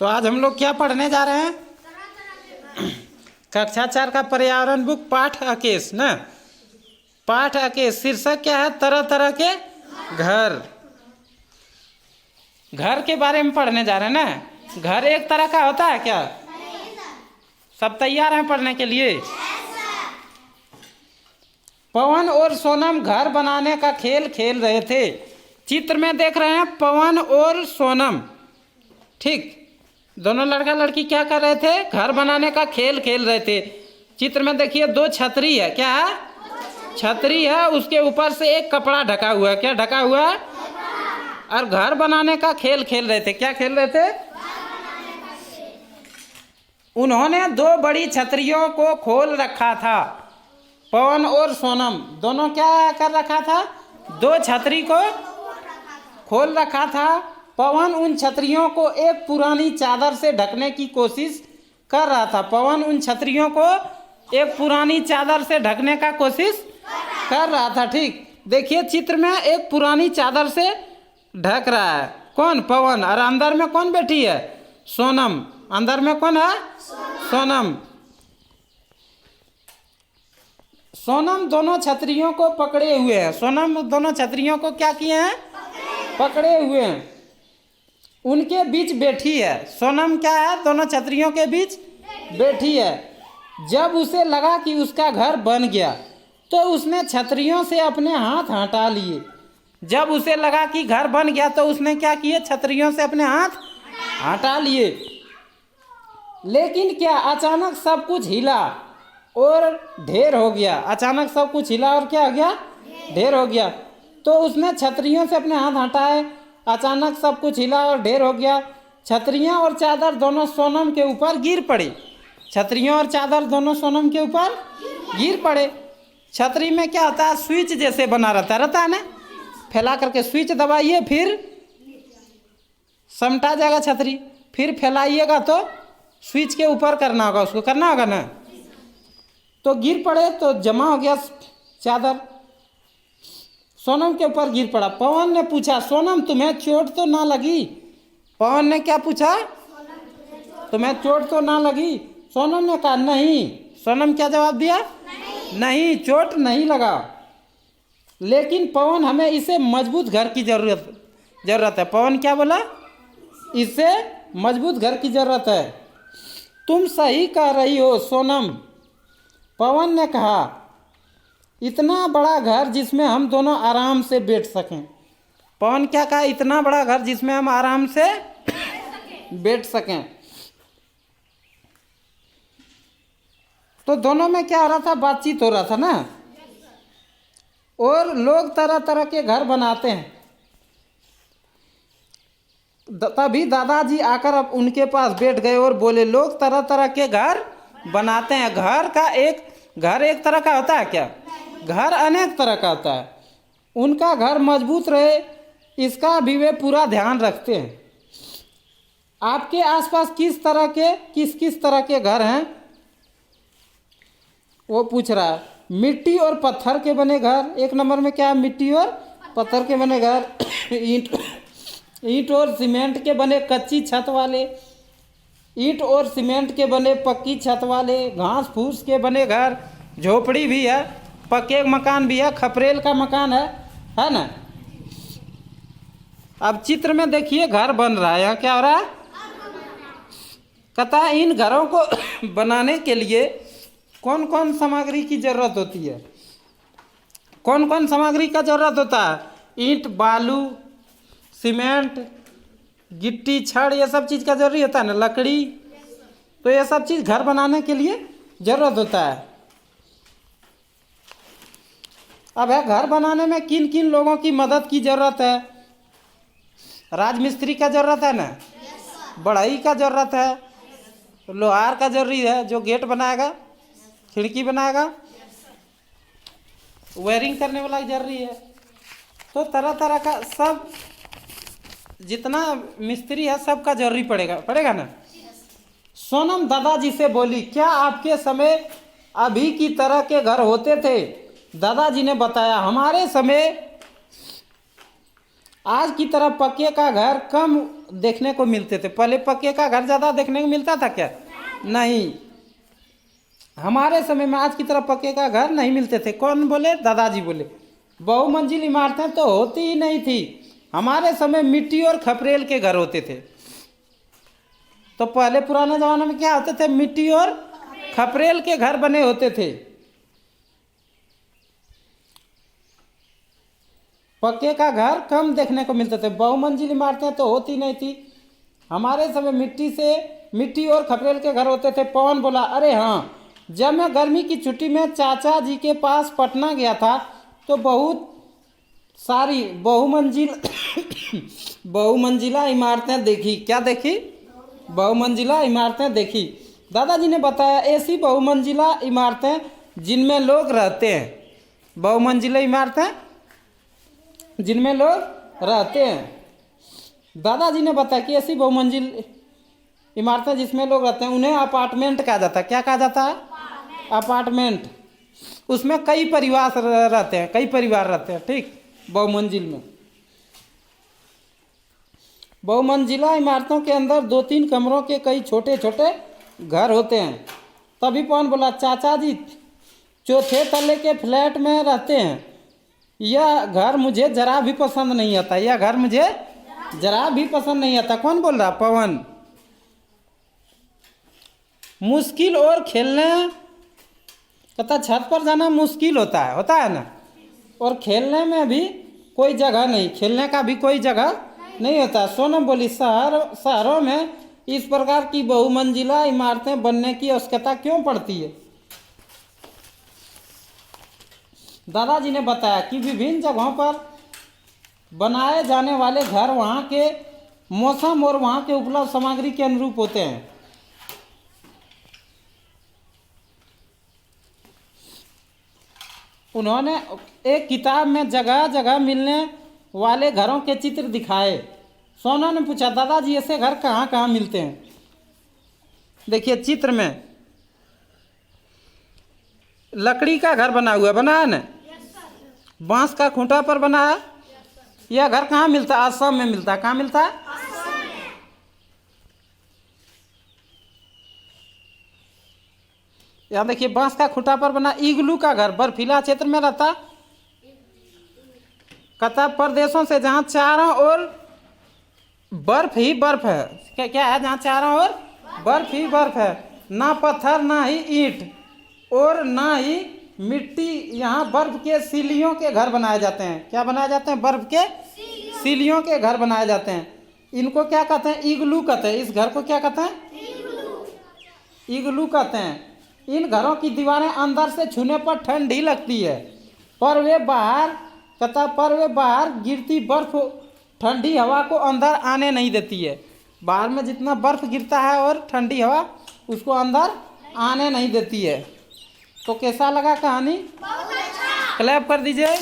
तो आज हम लोग क्या पढ़ने जा रहे हैं? कक्षा 4 का पर्यावरण बुक पाठ अकेश ना। पाठ अकेश शीर्षक क्या है? तरह तरह के घर। घर के बारे में पढ़ने जा रहे हैं ना। घर एक तरह का होता है क्या? सब तैयार हैं पढ़ने के लिए? पवन और सोनम घर बनाने का खेल खेल रहे थे। चित्र में देख रहे हैं पवन और सोनम, ठीक। दोनों लड़का लड़की क्या कर रहे थे? घर बनाने का खेल खेल रहे थे। चित्र में देखिए दो छतरी है। क्या है? छतरी है, उसके ऊपर से एक कपड़ा ढका हुआ है। क्या ढका हुआ है? और घर बनाने का खेल खेल रहे थे। क्या खेल रहे थे? उन्होंने दो बड़ी छतरियों को खोल रखा था। पवन और सोनम दोनों क्या कर रखा था? दो छतरी को खोल रखा था। पवन उन छतरियों को एक पुरानी चादर से ढकने की कोशिश कर रहा था। पवन उन छतरियों को एक पुरानी चादर से ढकने का कोशिश कर रहा था, ठीक। देखिए चित्र में एक पुरानी चादर से ढक रहा है। कौन? पवन। और अंदर में कौन बैठी है? सोनम। अंदर में कौन है? सोनम। सोनम दोनों छतरियों को पकड़े हुए हैं। सोनम दोनों छतरियों को क्या किए हैं? पकड़े हुए हैं। उनके बीच बैठी है। सोनम क्या है? दोनों छतरियों के बीच बैठी है। जब उसे लगा कि उसका घर बन गया तो उसने छतरियों से अपने हाथ हटा लिए। जब उसे लगा कि घर बन गया तो उसने क्या किए? छतरियों से अपने हाथ हटा लिए। लेकिन क्या अचानक सब कुछ हिला और ढेर हो गया। अचानक सब कुछ हिला और क्या हो गया? ढेर हो गया। तो उसने छतरियों से अपने हाथ हटाए। अचानक सब कुछ हिला और ढेर हो गया। छतरियां और चादर दोनों सोनम के ऊपर गिर पड़ी। छतरियां और चादर दोनों सोनम के ऊपर गिर पड़े। छतरी में क्या होता है? स्विच जैसे बना रहता है ना। फैला करके स्विच दबाइए, फिर समटा जाएगा छतरी। फिर फैलाइएगा तो स्विच के ऊपर करना होगा, उसको करना होगा ना। तो गिर पड़े तो जमा हो गया चादर, सोनम के ऊपर गिर पड़ा। पवन ने पूछा, सोनम तुम्हें चोट तो ना लगी? पवन ने क्या पूछा? तुम्हें चोट तो ना लगी? सोनम ने कहा नहीं। सोनम क्या जवाब दिया? नहीं, चोट नहीं लगा। लेकिन पवन हमें इसे मजबूत घर की जरूरत है। पवन क्या बोला? इससे मजबूत घर की जरूरत है। तुम सही कह रही हो सोनम, पवन ने कहा। इतना बड़ा घर जिसमें हम दोनों आराम से बैठ सकें। पवन क्या कहा? इतना बड़ा घर जिसमें हम आराम से बैठ सकें। तो दोनों में क्या हो रहा था? बातचीत हो रहा था ना। और लोग तरह तरह के घर बनाते हैं। तभी दादाजी आकर अब उनके पास बैठ गए और बोले, लोग तरह तरह के घर बनाते हैं। घर एक तरह का होता है क्या? घर अनेक तरह का होता है। उनका घर मजबूत रहे इसका भी वे पूरा ध्यान रखते हैं। आपके आसपास किस किस तरह के घर हैं? वो पूछ रहा है। मिट्टी और पत्थर के बने घर। एक नंबर में क्या है? मिट्टी और पत्थर के बने घर। ईंट और सीमेंट के बने कच्ची छत वाले, ईंट और सीमेंट के बने पक्की छत वाले, घास फूस के बने घर, झोपड़ी भी है, पक्के मकान भी है, खपरेल का मकान है ना। अब चित्र में देखिए घर बन रहा है। यहाँ क्या हो रहा है? कहता है इन घरों को बनाने के लिए कौन कौन सामग्री की जरूरत होती है? कौन कौन सामग्री का जरूरत होता है? ईंट, बालू, सीमेंट, गिट्टी, छड़, ये सब चीज़ का जरूरी होता है ना। लकड़ी, तो ये सब चीज़ घर बनाने के लिए जरूरत होता है। अब है घर बनाने में किन किन लोगों की मदद की जरूरत है? राजमिस्त्री का जरूरत है ना, बढ़ई का जरूरत है, लोहार का जरूरी है जो गेट बनाएगा, खिड़की बनाएगा, वायरिंग करने वाला जरूरी है। तो तरह तरह का सब जितना मिस्त्री है सबका जरूरी पड़ेगा ना। सोनम दादाजी से बोली, क्या आपके समय अभी की तरह के घर होते थे? दादाजी ने बताया, हमारे समय आज की तरह पक्के का घर देखने को मिलते थे। पहले पक्के का घर ज़्यादा देखने को मिलता था क्या? नहीं। हमारे समय में आज की तरह पक्के का घर नहीं मिलते थे। कौन बोले? दादाजी बोले। बहुमंजिल इमारतें तो होती ही नहीं थी। हमारे समय मिट्टी और खपरेल के घर होते थे। तो पहले पुराने ज़माने में क्या होते थे? मिट्टी और खपरेल के घर बने होते थे। पक्के का घर कम देखने को मिलते थे। बहुमंजिल इमारतें तो होती नहीं थी। हमारे समय मिट्टी और खपरेल के घर होते थे। पवन बोला, अरे हाँ, जब मैं गर्मी की छुट्टी में चाचा जी के पास पटना गया था तो बहुत सारी बहुमंजिला इमारतें देखी। क्या देखी? बहुमंजिला इमारतें देखी। दादाजी ने बताया, ऐसी बहुमंजिला इमारतें जिनमें लोग रहते हैं। बहुमंजिला इमारतें जिनमें लोग रहते हैं। दादाजी ने बताया कि ऐसी बहुमंजिल इमारतें जिसमें लोग रहते हैं उन्हें अपार्टमेंट कहा जाता है। क्या कहा जाता है? अपार्टमेंट। उसमें कई परिवार रहते हैं, कई परिवार रहते हैं। ठीक, बहुमंजिल में। बहुमंजिला इमारतों के अंदर 2-3 कमरों के कई छोटे छोटे घर होते हैं। तभी पवन बोला, चाचा जी चौथे तले के फ्लैट में रहते हैं। यह घर मुझे जरा भी पसंद नहीं आता। यह घर मुझे जरा भी पसंद नहीं आता। कौन बोल रहा? पवन। मुश्किल और खेलने, कहता छत पर जाना मुश्किल होता है ना। और खेलने में भी कोई जगह नहीं, खेलने का भी कोई जगह नहीं होता। सोनम बोली, शहरों में इस प्रकार की बहुमंजिला इमारतें बनने की आवश्यकता क्यों पड़ती है? दादाजी ने बताया कि विभिन्न जगहों पर बनाए जाने वाले घर वहाँ के मौसम और वहाँ के उपलब्ध सामग्री के अनुरूप होते हैं। उन्होंने एक किताब में जगह जगह मिलने वाले घरों के चित्र दिखाए। सोना ने पूछा, दादाजी ऐसे घर कहाँ कहाँ मिलते हैं? देखिए चित्र में लकड़ी का घर बना हुआ, बना है ना, बांस का खूंटा पर बना है। यह घर कहाँ मिलता है? असम में मिलता है। कहाँ मिलता है? यहाँ देखिए बांस का खूंटा पर बना इग्लू का घर बर्फीला क्षेत्र में रहता। कथा प्रदेशों से जहाँ चारों ओर बर्फ ही बर्फ है। क्या क्या है? जहाँ चारों ओर बर्फ ही बर्फ है, ना पत्थर ना ही ईंट और ना ही मिट्टी। यहाँ बर्फ के सीलियों के घर बनाए जाते हैं। क्या बनाए जाते हैं? बर्फ के सीलियों के घर बनाए जाते हैं। इनको क्या कहते हैं? इग्लू कहते हैं। इस घर को क्या कहते हैं? इग्लू कहते हैं। इन घरों की दीवारें अंदर से छूने पर ठंडी लगती है, पर वे बाहर गिरती बर्फ ठंडी हवा को अंदर आने नहीं देती है। बाहर में जितना बर्फ गिरता है और ठंडी हवा उसको अंदर आने नहीं देती है। तो कैसा लगा कहानी? क्लैप कर दीजिए।